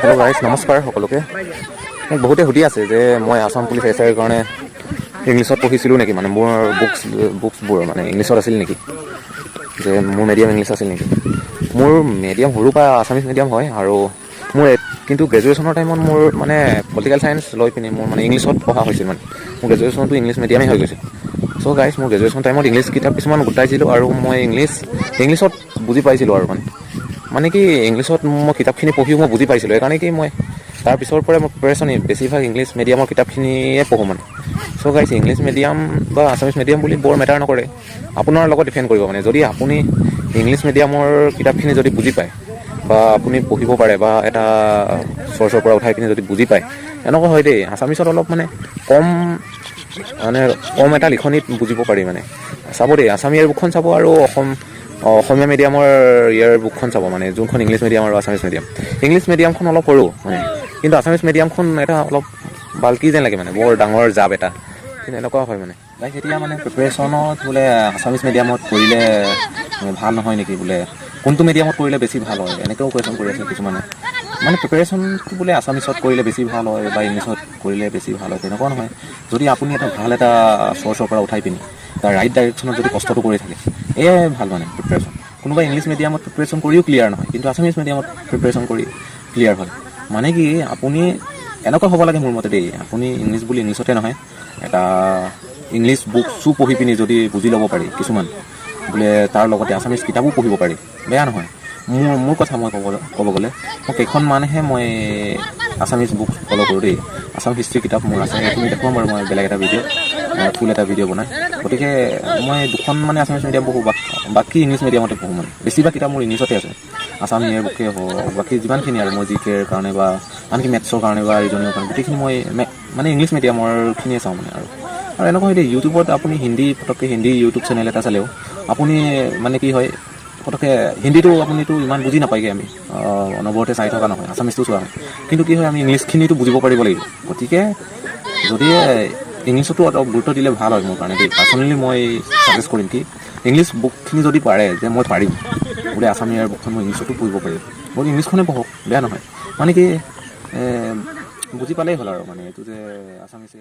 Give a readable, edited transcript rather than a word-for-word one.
Hello' guys নমস্কাৰ সকলোকে। মোক বহুতে সুধি আছে যে মই আসাম পুলিচ এছ আইৰ কাৰণে ইংলিছত পঢ়িছিলোঁ নেকি, মানে মোৰ বুকছবোৰ মানে ইংলিছত আছিল নেকি, যে মোৰ মিডিয়াম ইংলিছ আছিল নেকি। মোৰ মিডিয়াম সৰুৰ পৰা আছামিছ মিডিয়াম হয়, আৰু মোৰ কিন্তু গ্ৰেজুৱেশ্যনৰ টাইমত মোৰ মানে পলিটিকেল ছায়েন্স লৈ পিনি মোৰ মানে ইংলিছত পঢ়া হৈছিল। মানে মোৰ গ্ৰেজুৱেশ্যনটো ইংলিছ মিডিয়ামেই হৈ গৈছিল। চ' গাইজ মোৰ গ্ৰেজুৱেশ্যন টাইমত ইংলিছ কিতাপ কিছুমান গোটাইছিলোঁ, আৰু মই ইংলিছত বুজি পাইছিলোঁ। আৰু মানে কি ইংলিছত মই কিতাপখিনি পঢ়িও মই বুজি পাইছিলোঁ। সেইকাৰণে কি মই তাৰ পিছৰ পৰাই মই প্ৰিপেৰেশ্যন বেছিভাগ ইংলিছ মিডিয়ামৰ কিতাপখিনিয়ে পঢ়োঁ মানে। চ' গাইজ ইংলিছ মিডিয়াম বা আছামিছ মিডিয়াম বুলি বৰ মেটাৰ নকৰে, আপোনাৰ লগত ডিপেণ্ড কৰিব। মানে যদি আপুনি ইংলিছ মিডিয়ামৰ কিতাপখিনি যদি বুজি পায় বা আপুনি পঢ়িব পাৰে, বা এটা চ'ৰ্চৰ পৰা উঠাই পিনি যদি বুজি পায়, এনেকুৱা হয় দেই। আছামিছত অলপ মানে কম এটা লিখনিত বুজিব পাৰি মানে। চাব দেই, আছামীয়াৰ বুকখন চাব আৰু অসমীয়া মিডিয়ামৰ ইয়াৰ বুকখন চাব, মানে যোনখন ইংলিছ মিডিয়াম আৰু আছামিছ মিডিয়াম। ইংলিছ মিডিয়ামখন অলপ সৰু মানে, কিন্তু আছামিছ মিডিয়ামখন এটা অলপ বাল্কি যেন লাগে, মানে বৰ ডাঙৰ জাপ এটা, কিন্তু এনেকুৱা হয় মানে। লাইক এতিয়া মানে প্ৰিপেৰেশ্যনত বোলে আছামিছ মিডিয়ামত কৰিলে ভাল নহয় নেকি, বোলে কোনটো মিডিয়ামত কৰিলে বেছি ভাল হয়, এনেকৈও কুৱেশ্যন কৰি আছে কিছুমানে। মানে প্ৰিপেৰেশ্যনটো বোলে আছামিছত কৰিলে বেছি ভাল হয় বা ইংলিছত কৰিলে বেছি ভাল হয়, তেনেকুৱা নহয়। যদি আপুনি ভাল এটা চ'ৰ্চৰ পৰা উঠাই পিনি তাৰ ৰাইট ডাইৰেকশ্যনত যদি কষ্টটো কৰি থাকে, এয়াই ভাল মানে প্ৰিপেৰেশ্যন। কোনোবা ইংলিছ মিডিয়ামত প্ৰিপেৰেশ্যন কৰিও ক্লিয়াৰ নহয়, কিন্তু আছামিছ মিডিয়ামত প্ৰিপেৰেশ্যন কৰি ক্লিয়াৰ হয়। মানে কি আপুনি এনেকুৱা হ'ব লাগে মোৰ মতে দেই, আপুনি ইংলিছ বুলি ইংলিছতে নহয়, এটা ইংলিছ বুকছো পঢ়ি পিনি যদি বুজি ল'ব পাৰি কিছুমান, বোলে তাৰ লগতে আছামিছ কিতাপো পঢ়িব পাৰি, বেয়া নহয়। মোৰ কথা মই ক'ব গ'লে মই কেইখনমানহে মই আছামিছ বুক ফ'ল' কৰোঁ দেই। আছাম হিষ্ট্ৰী কিতাপ মোৰ আছে, সেইখিনি দেখুৱাম বাৰু মই বেলেগ এটা ফুল এটা ভিডিঅ' বনাই। গতিকে মই দুখন মানে আছামিছ মিডিয়াম পঢ়োঁ, বাকী ইংলিছ মিডিয়ামতে পঢ়োঁ। মানে বেছিভাগ কিতাপ মোৰ ইংলিছতে আছে, আছাম ইয়েৰ বুকে হওক, বাকী যিমানখিনি আৰু মই জিকেৰ কাৰণে বা আনকি মেথছৰ কাৰণে বা ৰিজনিঙৰ কাৰণে গোটেইখিনি মই মানে ইংলিছ মিডিয়ামৰখিনিয়ে চাওঁ মানে। আৰু এনেকুৱা হয় দেই, ইউটিউবত আপুনি পটককৈ হিন্দী ইউটিউব চেনেল এটা চালেও আপুনি মানে কি হয়, পটককৈ হিন্দীটো আপুনিতো ইমান বুজি নাপায়গৈ। আমি অনবৰতে চাই থকা নহয়, আছামিজটো চোৱা হয়, কিন্তু কি হয় আমি ইংলিছখিনিতো বুজিব পাৰিব লাগিব। গতিকে যদি ইংলিছতো অলপ গুৰুত্ব দিলে ভাল হয় মোৰ কাৰণে দেই। পাৰ্চনেলি মই ছাজেষ্ট কৰিম কি, ইংলিছ বুকখিনি যদি পাৰে, যে মই পাৰিম বোলে আছামীয়াৰ বুকখন মই ইংলিছতো পঢ়িব পাৰিম, গতিকে ইংলিছখনে পঢ়ক, বেয়া নহয়। মানে কি বুজি পালেই হ'ল আৰু, মানে এইটো যে আছামিছে